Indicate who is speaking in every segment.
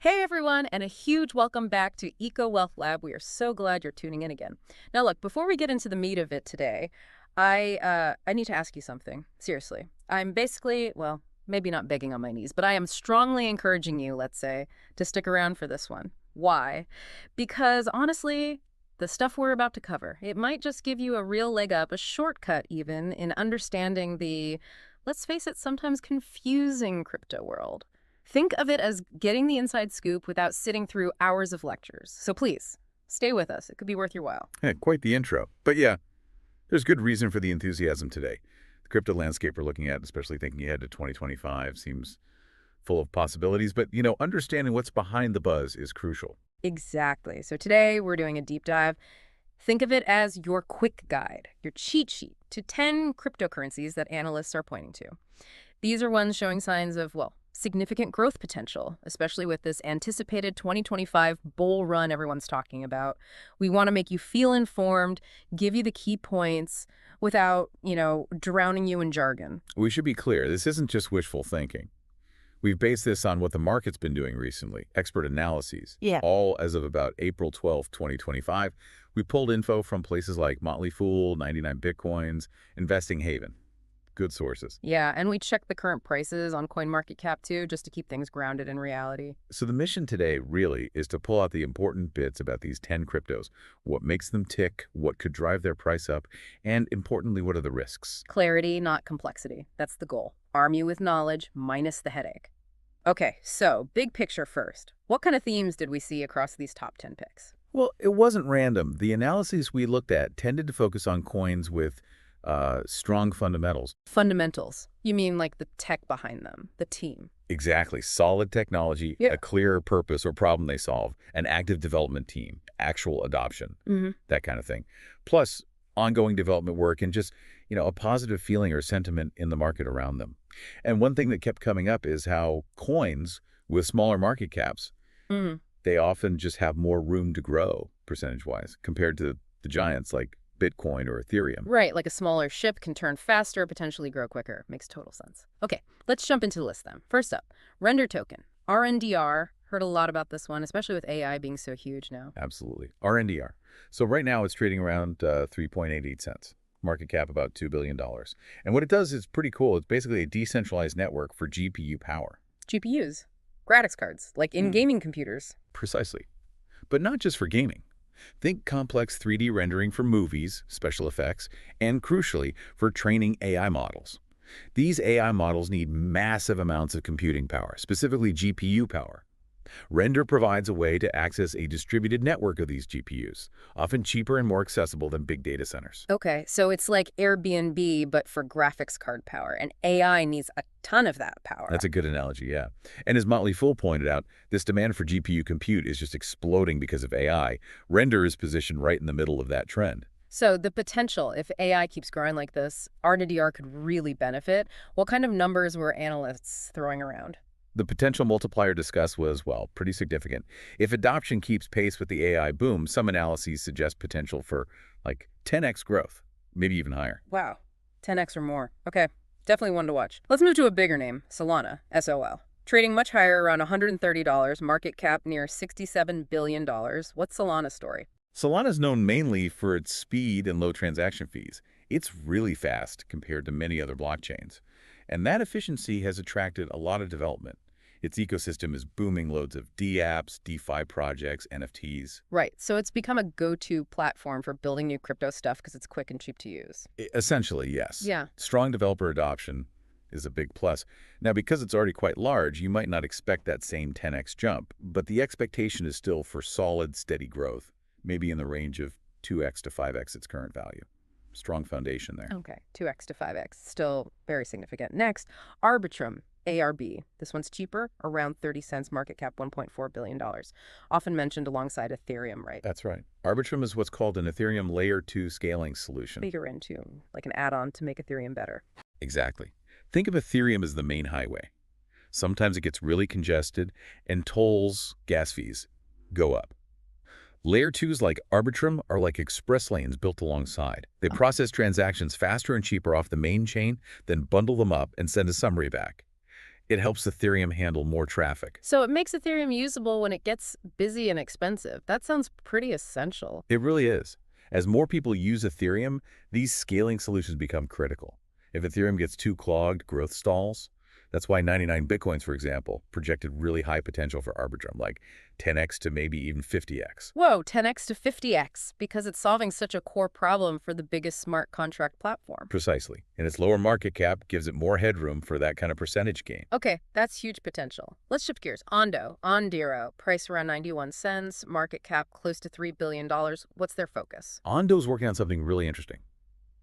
Speaker 1: Hey everyone, and a huge welcome back to Eco Wealth Lab. We are so glad you're tuning in again. Now look, before we get into the meat of it today, I need to ask you something. Seriously. I'm basically, well, maybe not begging on my knees, but I am strongly encouraging you, let's say, to stick around for this one. Why? Because honestly, the stuff we're about to cover, it might just give you a real leg up, a shortcut even, in understanding the, let's face it, sometimes confusing crypto world. Think of it as getting the inside scoop without sitting through hours of lectures. So please, stay with us. It could be worth your while.
Speaker 2: Yeah, quite the intro. But yeah, there's good reason for the enthusiasm today. The crypto landscape we're looking at, especially thinking ahead to 2025, seems full of possibilities. But, understanding what's behind the buzz is crucial.
Speaker 1: Exactly. So today we're doing a deep dive. Think of it as your quick guide, your cheat sheet to 10 cryptocurrencies that analysts are pointing to. These are ones showing signs of, well, significant growth potential, especially with this anticipated 2025 bull run everyone's talking about. We want to make you feel informed, give you the key points without, drowning you in jargon.
Speaker 2: We should be clear, this isn't just wishful thinking. We've based this on what the market's been doing recently, expert analyses.
Speaker 1: Yeah.
Speaker 2: All as of about April 12th, 2025. We pulled info from places like Motley Fool, 99 Bitcoins, Investing Haven. Good sources.
Speaker 1: Yeah, and we check the current prices on CoinMarketCap too, just to keep things grounded in reality.
Speaker 2: So the mission today really is to pull out the important bits about these 10 cryptos, what makes them tick, what could drive their price up, and importantly, what are the risks?
Speaker 1: Clarity, not complexity. That's the goal. Arm you with knowledge, minus the headache. Okay, so big picture first. What kind of themes did we see across these top 10 picks?
Speaker 2: Well, it wasn't random. The analyses we looked at tended to focus on coins with strong fundamentals.
Speaker 1: Fundamentals. You mean like the tech behind them, the team.
Speaker 2: Exactly. Solid technology,
Speaker 1: Yeah.
Speaker 2: a clear purpose or problem they solve, an active development team, actual adoption, that kind of thing. Plus, ongoing development work and just, a positive feeling or sentiment in the market around them. And one thing that kept coming up is how coins with smaller market caps,
Speaker 1: Mm-hmm.
Speaker 2: they often just have more room to grow percentage-wise compared to the giants like Bitcoin or Ethereum.
Speaker 1: Right, like a smaller ship can turn faster, potentially grow quicker. Makes total sense. Okay, let's jump into the list then. First up, Render Token, RNDR. Heard a lot about this one, especially with AI being so huge now.
Speaker 2: Absolutely. RNDR. So right now it's trading around 3.88 cents. Market cap about $2 billion. And what it does is pretty cool. It's basically a decentralized network for GPU power.
Speaker 1: GPUs, graphics cards, like in gaming computers.
Speaker 2: Precisely. But not just for gaming. Think complex 3D rendering for movies, special effects, and crucially, for training AI models. These AI models need massive amounts of computing power, specifically GPU power. Render provides a way to access a distributed network of these GPUs, often cheaper and more accessible than big data centers.
Speaker 1: Okay, so it's like Airbnb, but for graphics card power, and AI needs a ton of that power.
Speaker 2: That's a good analogy, yeah. And as Motley Fool pointed out, this demand for GPU compute is just exploding because of AI. Render is positioned right in the middle of that trend.
Speaker 1: So the potential, if AI keeps growing like this, RDDR could really benefit. What kind of numbers were analysts throwing around?
Speaker 2: The potential multiplier discussed was, well, pretty significant. If adoption keeps pace with the AI boom, some analyses suggest potential for, like, 10x growth, maybe even higher.
Speaker 1: Wow, 10x or more. Okay, definitely one to watch. Let's move to a bigger name, Solana, SOL. Trading much higher, around $130, market cap near $67 billion. What's Solana's story?
Speaker 2: Solana is known mainly for its speed and low transaction fees. It's really fast compared to many other blockchains. And that efficiency has attracted a lot of development. Its ecosystem is booming, loads of dApps, DeFi projects, NFTs.
Speaker 1: Right, so it's become a go-to platform for building new crypto stuff because it's quick and cheap to use.
Speaker 2: Essentially, yes.
Speaker 1: Yeah.
Speaker 2: Strong developer adoption is a big plus. Now, because it's already quite large, you might not expect that same 10x jump, but the expectation is still for solid, steady growth, maybe in the range of 2x to 5x its current value. Strong foundation there.
Speaker 1: Okay, 2x to 5x, still very significant. Next, Arbitrum, ARB. This one's cheaper, around 30 cents, market cap $1.4 billion. Often mentioned alongside Ethereum, right?
Speaker 2: That's right. Arbitrum is what's called an Ethereum Layer 2 scaling solution.
Speaker 1: Bigger into, like an add-on to make Ethereum better.
Speaker 2: Exactly. Think of Ethereum as the main highway. Sometimes it gets really congested, and tolls, gas fees, go up. Layer 2s like Arbitrum are like express lanes built alongside. They process transactions faster and cheaper off the main chain, then bundle them up and send a summary back. It helps Ethereum handle more traffic.
Speaker 1: So it makes Ethereum usable when it gets busy and expensive. That sounds pretty essential.
Speaker 2: It really is. As more people use Ethereum, these scaling solutions become critical. If Ethereum gets too clogged, growth stalls. That's why 99 Bitcoins, for example, projected really high potential for Arbitrum, like 10x to maybe even 50x.
Speaker 1: Whoa, 10x to 50x, because it's solving such a core problem for the biggest smart contract platform.
Speaker 2: Precisely. And its lower market cap gives it more headroom for that kind of percentage gain.
Speaker 1: Okay, that's huge potential. Let's shift gears. Ondiro, price around 91 cents, market cap close to $3 billion. What's their focus?
Speaker 2: Ondo's working on something really interesting.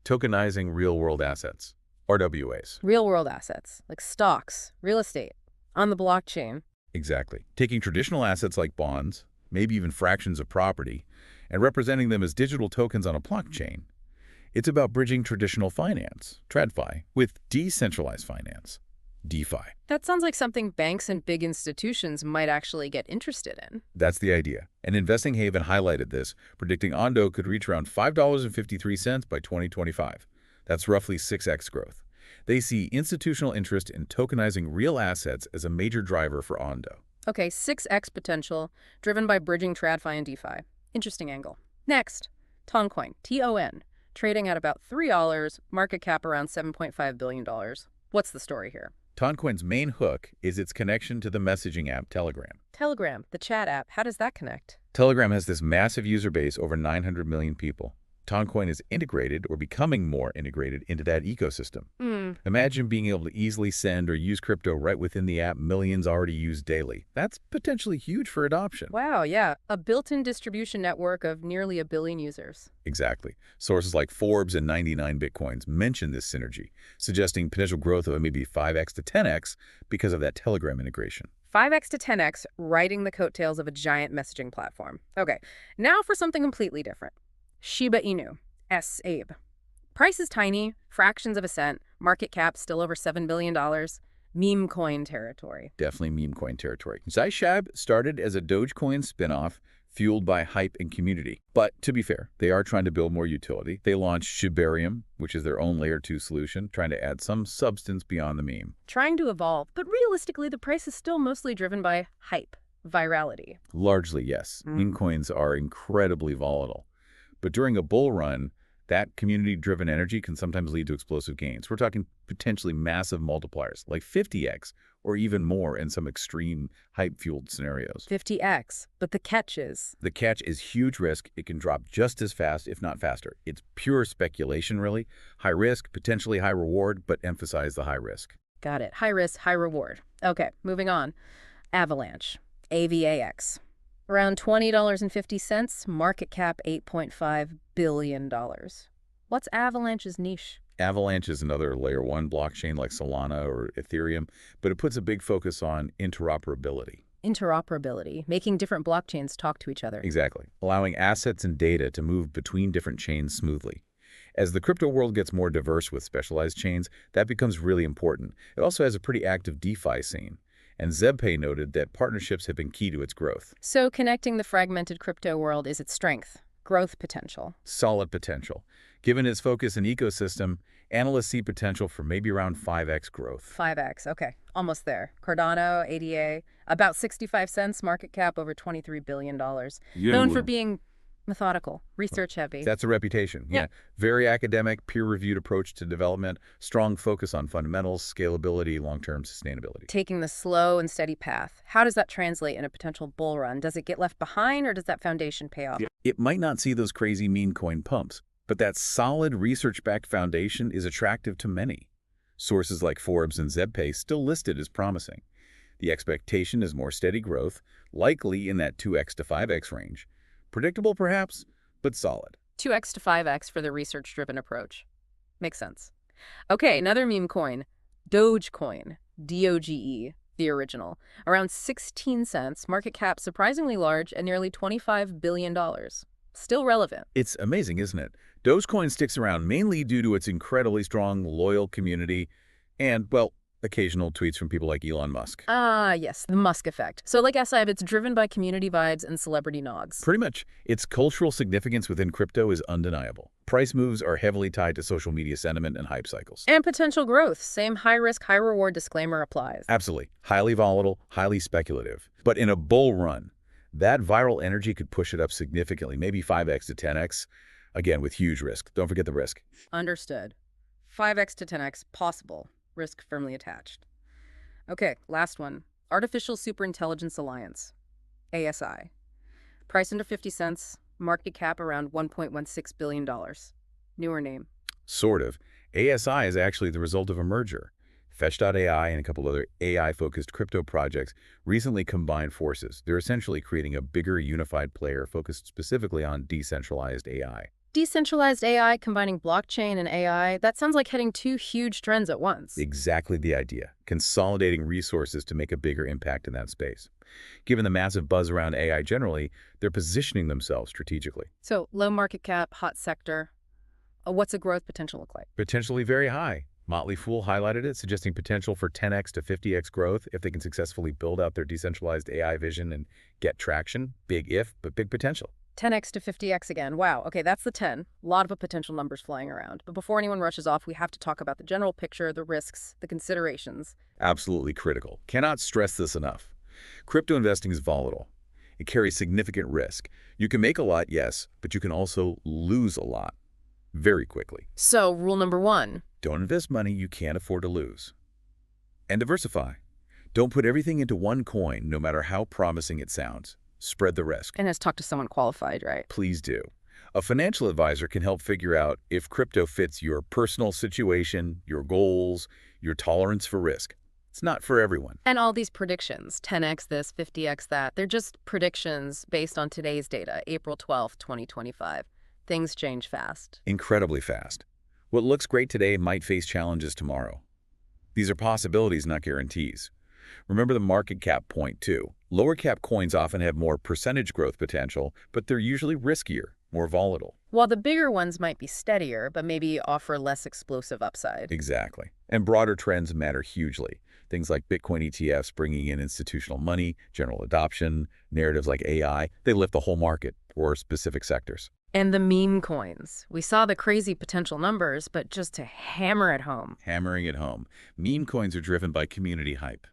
Speaker 2: Tokenizing real-world assets, RWAs.
Speaker 1: Real-world assets, like stocks, real estate, on the blockchain.
Speaker 2: Exactly. Taking traditional assets like bonds, maybe even fractions of property, and representing them as digital tokens on a blockchain. It's about bridging traditional finance, TradFi, with decentralized finance, DeFi.
Speaker 1: That sounds like something banks and big institutions might actually get interested in.
Speaker 2: That's the idea. And Investing Haven highlighted this, predicting Ondo could reach around $5.53 by 2025. That's roughly 6x growth. They see institutional interest in tokenizing real assets as a major driver for Ondo.
Speaker 1: Okay, 6x potential, driven by bridging TradFi and DeFi. Interesting angle. Next, Toncoin, T-O-N, trading at about $3, market cap around $7.5 billion. What's the story here?
Speaker 2: Toncoin's main hook is its connection to the messaging app Telegram.
Speaker 1: Telegram, the chat app, how does that connect?
Speaker 2: Telegram has this massive user base, over 900 million people. Toncoin is integrated or becoming more integrated into that ecosystem. Imagine being able to easily send or use crypto right within the app millions already use daily. That's potentially huge for adoption.
Speaker 1: Wow, yeah. A built-in distribution network of nearly 1 billion users.
Speaker 2: Exactly. Sources like Forbes and 99 Bitcoins mention this synergy, suggesting potential growth of maybe 5x to 10x because of that Telegram integration.
Speaker 1: 5x to 10x, riding the coattails of a giant messaging platform. Okay, now for something completely different. Shiba Inu, SABE. Price is tiny, fractions of a cent, market cap still over $7 billion. Meme coin territory.
Speaker 2: Definitely meme coin territory. Zishab started as a Dogecoin spinoff fueled by hype and community. But to be fair, they are trying to build more utility. They launched Shibarium, which is their own layer 2 solution, trying to add some substance beyond the meme.
Speaker 1: Trying to evolve, but realistically, the price is still mostly driven by hype, virality.
Speaker 2: Largely, yes. Meme coins are incredibly volatile. But during a bull run, that community-driven energy can sometimes lead to explosive gains. We're talking potentially massive multipliers, like 50x or even more in some extreme hype-fueled scenarios.
Speaker 1: 50x, but the catch is?
Speaker 2: The catch is huge risk. It can drop just as fast, if not faster. It's pure speculation, really. High risk, potentially high reward, but emphasize the high risk.
Speaker 1: Got it. High risk, high reward. Okay, moving on. Avalanche, AVAX. Around $20.50, market cap $8.5 billion. What's Avalanche's niche?
Speaker 2: Avalanche is another layer 1 blockchain like Solana or Ethereum, but it puts a big focus on interoperability.
Speaker 1: Interoperability, making different blockchains talk to each other.
Speaker 2: Exactly. Allowing assets and data to move between different chains smoothly. As the crypto world gets more diverse with specialized chains, that becomes really important. It also has a pretty active DeFi scene. And ZebPay noted that partnerships have been key to its growth.
Speaker 1: So connecting the fragmented crypto world is its strength, growth potential.
Speaker 2: Solid potential. Given its focus and ecosystem, analysts see potential for maybe around 5x growth.
Speaker 1: 5x, okay, almost there. Cardano, ADA, about 65 cents, market cap over $23 billion. Known for being methodical, research-heavy.
Speaker 2: That's a reputation, yeah. Very academic, peer-reviewed approach to development, strong focus on fundamentals, scalability, long-term sustainability.
Speaker 1: Taking the slow and steady path. How does that translate in a potential bull run? Does it get left behind, or does that foundation pay off?
Speaker 2: It might not see those crazy meme coin pumps, but that solid research-backed foundation is attractive to many. Sources like Forbes and ZebPay still list it as promising. The expectation is more steady growth, likely in that 2x to 5x range. Predictable, perhaps, but solid.
Speaker 1: 2x to 5x for the research-driven approach. Makes sense. Okay, another meme coin. Dogecoin. D-O-G-E, the original. Around 16 cents, market cap surprisingly large at nearly $25 billion. Still relevant.
Speaker 2: It's amazing, isn't it? Dogecoin sticks around mainly due to its incredibly strong, loyal community and, well, occasional tweets from people like Elon Musk.
Speaker 1: Ah, yes, the Musk effect. So like SIV, it's driven by community vibes and celebrity nods.
Speaker 2: Pretty much, its cultural significance within crypto is undeniable. Price moves are heavily tied to social media sentiment and hype cycles.
Speaker 1: And potential growth. Same high risk, high reward disclaimer applies.
Speaker 2: Absolutely. Highly volatile, highly speculative. But in a bull run, that viral energy could push it up significantly, maybe 5x to 10x, again, with huge risk. Don't forget the risk.
Speaker 1: Understood. 5x to 10x possible. Risk firmly attached. Okay, last one. Artificial Superintelligence Alliance, ASI. Price under 50 cents, market cap around $1.16 billion. Newer name.
Speaker 2: Sort of. ASI is actually the result of a merger. Fetch.ai and a couple other AI-focused crypto projects recently combined forces. They're essentially creating a bigger unified player focused specifically on decentralized AI.
Speaker 1: Decentralized AI combining blockchain and AI, that sounds like hitting two huge trends at once.
Speaker 2: Exactly the idea. Consolidating resources to make a bigger impact in that space. Given the massive buzz around AI generally, they're positioning themselves strategically.
Speaker 1: So low market cap, hot sector. What's the growth potential look like?
Speaker 2: Potentially very high. Motley Fool highlighted it, suggesting potential for 10x to 50x growth if they can successfully build out their decentralized AI vision and get traction. Big if, but big potential.
Speaker 1: 10x to 50x again. Wow. Okay, that's the 10. A lot of potential numbers flying around. But before anyone rushes off, we have to talk about the general picture, the risks, the considerations.
Speaker 2: Absolutely critical. Cannot stress this enough. Crypto investing is volatile. It carries significant risk. You can make a lot, yes, but you can also lose a lot very quickly.
Speaker 1: So, rule number one.
Speaker 2: Don't invest money you can't afford to lose. And diversify. Don't put everything into one coin, no matter how promising it sounds. Spread the risk.
Speaker 1: And has talked to someone qualified, right?
Speaker 2: Please do. A financial advisor can help figure out if crypto fits your personal situation, your goals, your tolerance for risk. It's not for everyone.
Speaker 1: And all these predictions, 10x this, 50x that, they're just predictions based on today's data, April 12th, 2025. Things change fast.
Speaker 2: Incredibly fast. What looks great today might face challenges tomorrow. These are possibilities, not guarantees. Remember the market cap point, too. Lower cap coins often have more percentage growth potential, but they're usually riskier, more volatile.
Speaker 1: While the bigger ones might be steadier, but maybe offer less explosive upside.
Speaker 2: Exactly. And broader trends matter hugely. Things like Bitcoin ETFs bringing in institutional money, general adoption, narratives like AI, they lift the whole market or specific sectors.
Speaker 1: And the meme coins. We saw the crazy potential numbers, but just to hammer it home.
Speaker 2: Hammering it home. Meme coins are driven by community hype.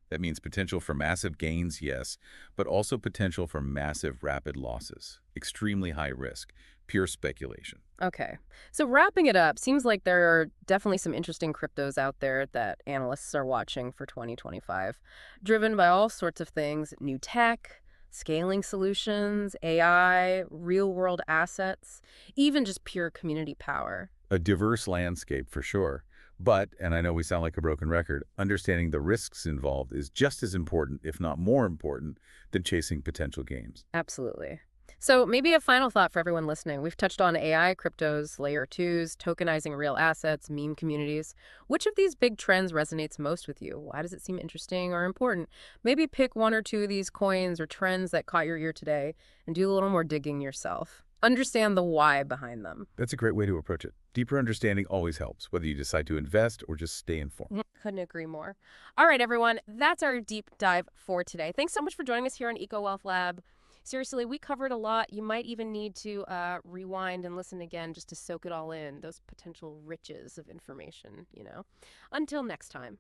Speaker 2: That means potential for massive gains, yes, but also potential for massive rapid losses. Extremely high risk. Pure speculation.
Speaker 1: Okay. So wrapping it up, seems like there are definitely some interesting cryptos out there that analysts are watching for 2025, driven by all sorts of things, new tech, scaling solutions, AI, real-world assets, even just pure community power.
Speaker 2: A diverse landscape for sure. But, and I know we sound like a broken record, understanding the risks involved is just as important, if not more important, than chasing potential gains.
Speaker 1: Absolutely. So maybe a final thought for everyone listening. We've touched on AI, cryptos, layer twos, tokenizing real assets, meme communities. Which of these big trends resonates most with you? Why does it seem interesting or important? Maybe pick one or two of these coins or trends that caught your ear today and do a little more digging yourself. Understand the why behind them.
Speaker 2: That's a great way to approach it. Deeper understanding always helps, whether you decide to invest or just stay informed.
Speaker 1: Couldn't agree more. All right, everyone, that's our deep dive for today. Thanks so much for joining us here on EcoWealth Lab. Seriously, we covered a lot. You might even need to rewind and listen again just to soak it all in, those potential riches of information, you know. Until next time.